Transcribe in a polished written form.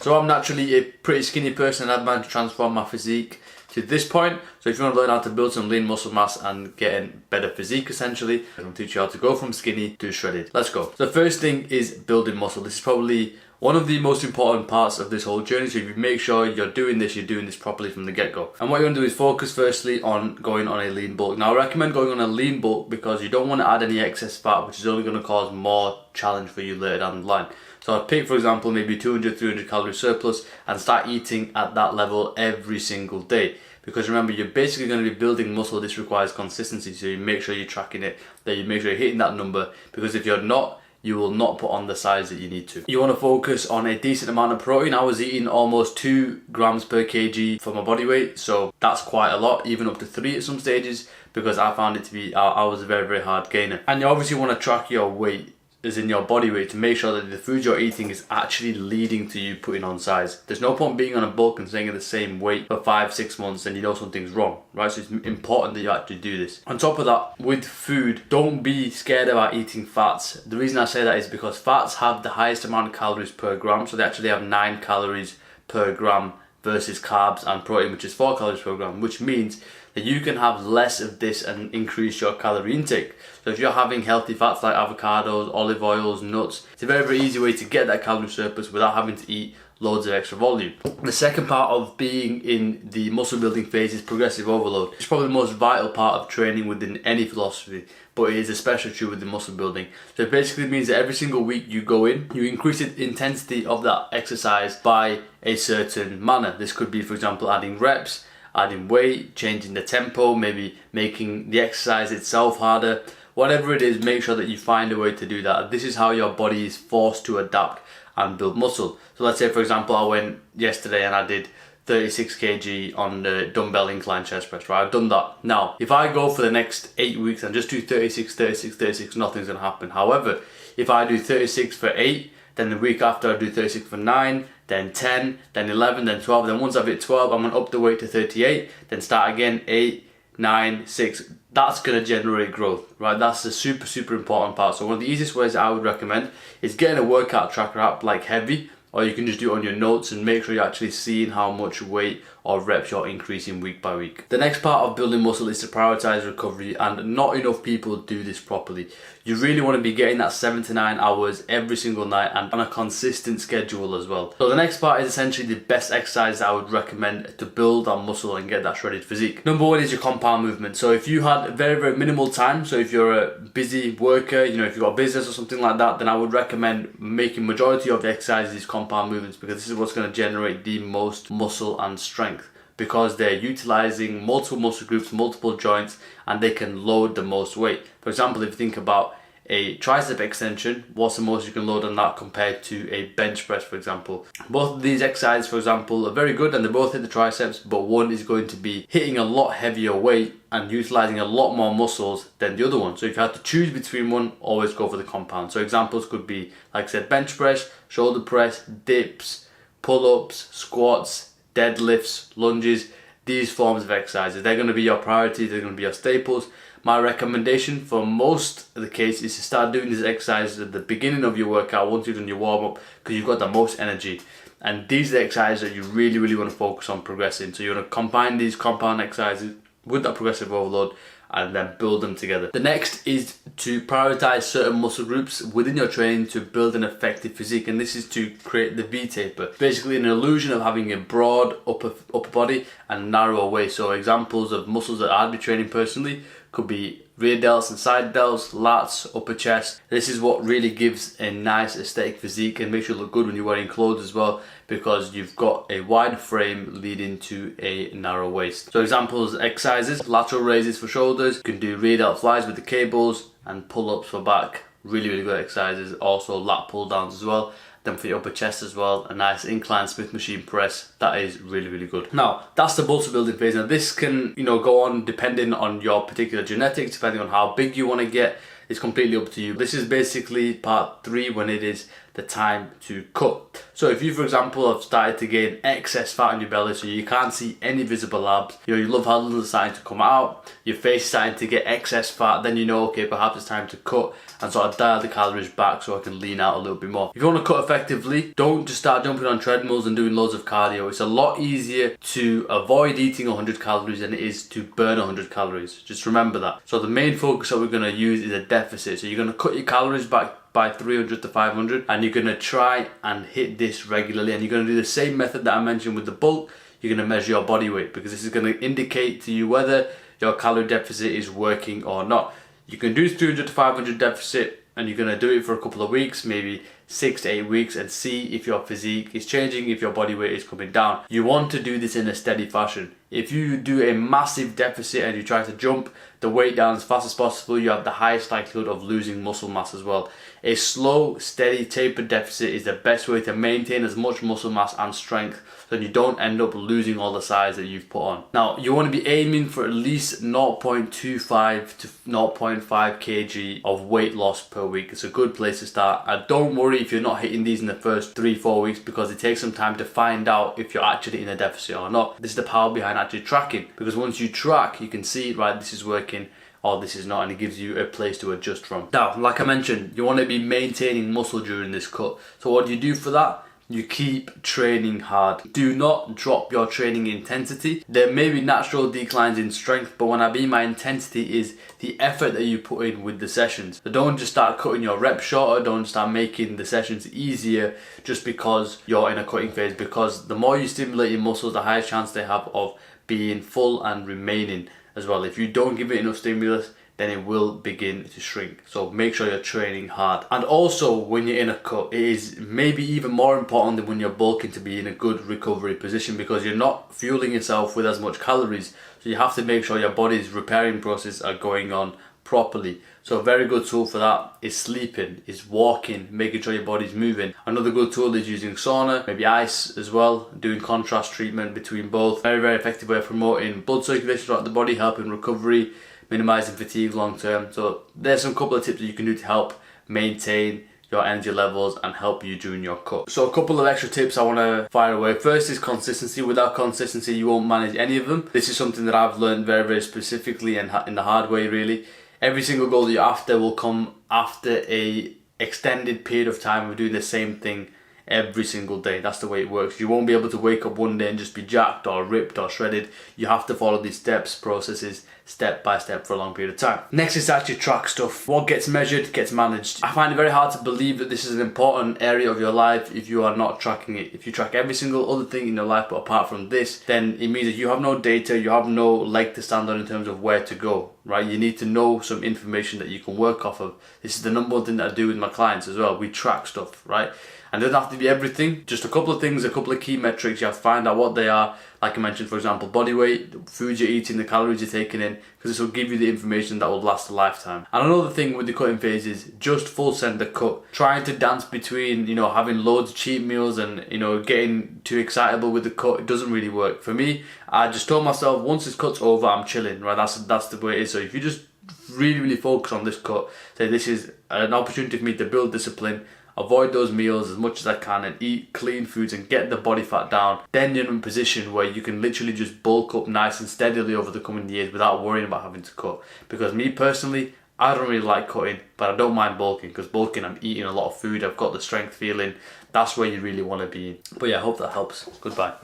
So I'm naturally a pretty skinny person and I've managed to transform my physique to this point. So if you want to learn how to build some lean muscle mass and get a better physique essentially, I'm going to teach you how to go from skinny to shredded. Let's go. So the first thing is building muscle. This is probably one of the most important parts of this whole journey. So if you make sure you're doing this properly from the get-go. And what you want to do is focus firstly on going on a lean bulk. Now I recommend going on a lean bulk because you don't want to add any excess fat, which is only going to cause more challenge for you later down the line. So I'd pick, for example, maybe 200, 300 calorie surplus and start eating at that level every single day. Because remember, you're basically going to be building muscle. This requires consistency. So you make sure you're tracking it, that you make sure you're hitting that number. Because if you're not, you will not put on the size that you need to. You want to focus on a decent amount of protein. I was eating almost 2 grams per kg for my body weight. So that's quite a lot, even up to 3 at some stages. Because I found it to be, I was a very, very hard gainer. And you obviously want to track your weight, as in your body weight, to make sure that the food you're eating is actually leading to you putting on size. There's no point being on a bulk and staying at the same weight for 5-6 months and you know something's wrong, right? So it's important that you actually do this. On top of that, with food, don't be scared about eating fats. The reason I say that is because fats have the highest amount of calories per gram, so they actually have 9 calories per gram versus carbs and protein, which is 4 calories per gram, which means that you can have less of this and increase your calorie intake. So if you're having healthy fats like avocados, olive oils, nuts, it's a very, very easy way to get that calorie surplus without having to eat loads of extra volume. The second part of being in the muscle building phase is progressive overload. It's probably the most vital part of training within any philosophy, but it is especially true with the muscle building. So it basically means that every single week you go in, you increase the intensity of that exercise by a certain manner. This could be, for example, adding reps, adding weight, changing the tempo, maybe making the exercise itself harder. Whatever it is, make sure that you find a way to do that. This is how your body is forced to adapt and build muscle. So let's say, for example, I went yesterday and I did 36 kg on the dumbbell incline chest press, right? I've done that. Now, if I go for the next 8 weeks and just do 36, 36, 36, nothing's gonna happen. However, if I do 36 for 8, then the week after I do 36 for 9, then 10, then 11, then 12. Then once I've hit 12, I'm gonna up the weight to 38, then start again, 8, 9, 6. That's gonna generate growth, right? That's the super, super important part. So one of the easiest ways I would recommend is getting a workout tracker app like Heavy, or you can just do it on your notes and make sure you're actually seeing how much weight or reps you're increasing week by week. The next part of building muscle is to prioritize recovery, and not enough people do this properly. You really want to be getting that 7 to 9 hours every single night and on a consistent schedule as well. So the next part is essentially the best exercise I would recommend to build on muscle and get that shredded physique. Number 1 is your compound movement. So if you had very, very minimal time, so if you're a busy worker, you know, if you've got a business or something like that, then I would recommend making majority of the exercises compound movements, because this is what's going to generate the most muscle and strength, because they're utilizing multiple muscle groups, multiple joints, and they can load the most weight. For example, if you think about a tricep extension, what's the most you can load on that compared to a bench press, for example? Both of these exercises, for example, are very good and they both hit the triceps, but one is going to be hitting a lot heavier weight and utilizing a lot more muscles than the other one. So if you had to choose between one, always go for the compound. So examples could be, like I said, bench press, shoulder press, dips, pull-ups, squats, deadlifts, lunges. These forms of exercises, they're going to be your priority, they're going to be your staples. My recommendation for most of the case is to start doing these exercises at the beginning of your workout, once you've done your warm-up, because you've got the most energy. And these are the exercises that you really, really want to focus on progressing. So you want to combine these compound exercises with that progressive overload and then build them together. The next is to prioritize certain muscle groups within your training to build an effective physique, and this is to create the V-taper. Basically an illusion of having a broad upper body and narrower waist. So examples of muscles that I'd be training personally could be rear delts and side delts, lats, upper chest. This is what really gives a nice aesthetic physique and makes you look good when you're wearing clothes as well, because you've got a wide frame leading to a narrow waist. So examples, exercises, lateral raises for shoulders, you can do rear delt flies with the cables, and pull-ups for back. Really, really good exercises. Also lat pull downs as well. Then for your upper chest as well, a nice incline Smith machine press. That is really, really good. Now, that's the muscle building phase. Now this can, go on depending on your particular genetics, depending on how big you want to get. It's completely up to you. This is basically part 3, when it is the time to cut. So if you, for example, have started to gain excess fat on your belly, so you can't see any visible abs, you know, your love handles are starting to come out, your face is starting to get excess fat, then you know, okay, perhaps it's time to cut and sort of dial the calories back so I can lean out a little bit more. If you want to cut effectively, don't just start jumping on treadmills and doing loads of cardio. It's a lot easier to avoid eating 100 calories than it is to burn 100 calories. Just remember that. So the main focus that we're going to use is a deficit. So you're going to cut your calories back by 300 to 500, and you're going to try and hit this regularly, and you're going to do the same method that I mentioned with the bulk. You're going to measure your body weight, because this is going to indicate to you whether your calorie deficit is working or not. You can do 300 to 500 deficit, and you're going to do it for a couple of weeks, maybe 6 to 8 weeks, and see if your physique is changing, if your body weight is coming down. You want to do this in a steady fashion. If you do a massive deficit and you try to jump the weight down as fast as possible, you have the highest likelihood of losing muscle mass as well. A slow, steady, tapered deficit is the best way to maintain as much muscle mass and strength so you don't end up losing all the size that you've put on. Now, you want to be aiming for at least 0.25 to 0.5 kg of weight loss per week. It's a good place to start. And don't worry if you're not hitting these in the first 3-4 weeks, because it takes some time to find out if you're actually in a deficit or not. This is the power behind actually tracking, because once you track, you can see, right, this is working or this is not, and it gives you a place to adjust from. Now, like I mentioned, you want to be maintaining muscle during this cut. So what do you do for that? You keep training hard. Do not drop your training intensity. There may be natural declines in strength, but when I mean by intensity is the effort that you put in with the sessions. So don't just start cutting your reps shorter, don't start making the sessions easier just because you're in a cutting phase, because the more you stimulate your muscles, the higher chance they have of being full and remaining as well. If you don't give it enough stimulus, then it will begin to shrink. So make sure you're training hard. And also, when you're in a cut, it is maybe even more important than when you're bulking to be in a good recovery position, because you're not fueling yourself with as much calories. So you have to make sure your body's repairing process are going on properly. So a very good tool for that is sleeping, is walking, making sure your body's moving. Another good tool is using sauna, maybe ice as well, doing contrast treatment between both. Very, very effective way of promoting blood circulation throughout the body, helping recovery, minimizing fatigue long term. So there's some couple of tips that you can do to help maintain your energy levels and help you during your cut. So a couple of extra tips I want to fire away. First is consistency. Without consistency, you won't manage any of them. This is something that I've learned very, very specifically and in the hard way, really. Every single goal that you're after will come after a extended period of time of doing the same thing every single day. That's the way it works. You won't be able to wake up one day and just be jacked or ripped or shredded. You have to follow these processes step by step for a long period of time. Next is to actually track stuff. What gets measured gets managed. I find it very hard to believe that this is an important area of your life if you are not tracking it. If you track every single other thing in your life but apart from this, then it means that you have no data, you have no leg to stand on in terms of where to go, right? You need to know some information that you can work off of. This is the number one thing that I do with my clients as well. We track stuff, right? And it doesn't have to be everything, just a couple of things, a couple of key metrics. You have to find out what they are. Like I mentioned, for example, body weight, the foods you're eating, the calories you're taking in, because this will give you the information that will last a lifetime. And another thing with the cutting phase is just full send the cut. Trying to dance between, having loads of cheat meals and, getting too excitable with the cut, it doesn't really work. For me, I just told myself, once this cut's over, I'm chilling, right? That's the way it is. So if you just really, really focus on this cut, say this is an opportunity for me to build discipline, avoid those meals as much as I can and eat clean foods and get the body fat down, then you're in a position where you can literally just bulk up nice and steadily over the coming years without worrying about having to cut. Because me personally, I don't really like cutting, but I don't mind bulking, because bulking, I'm eating a lot of food, I've got the strength feeling. That's where you really want to be. But yeah, I hope that helps. Goodbye.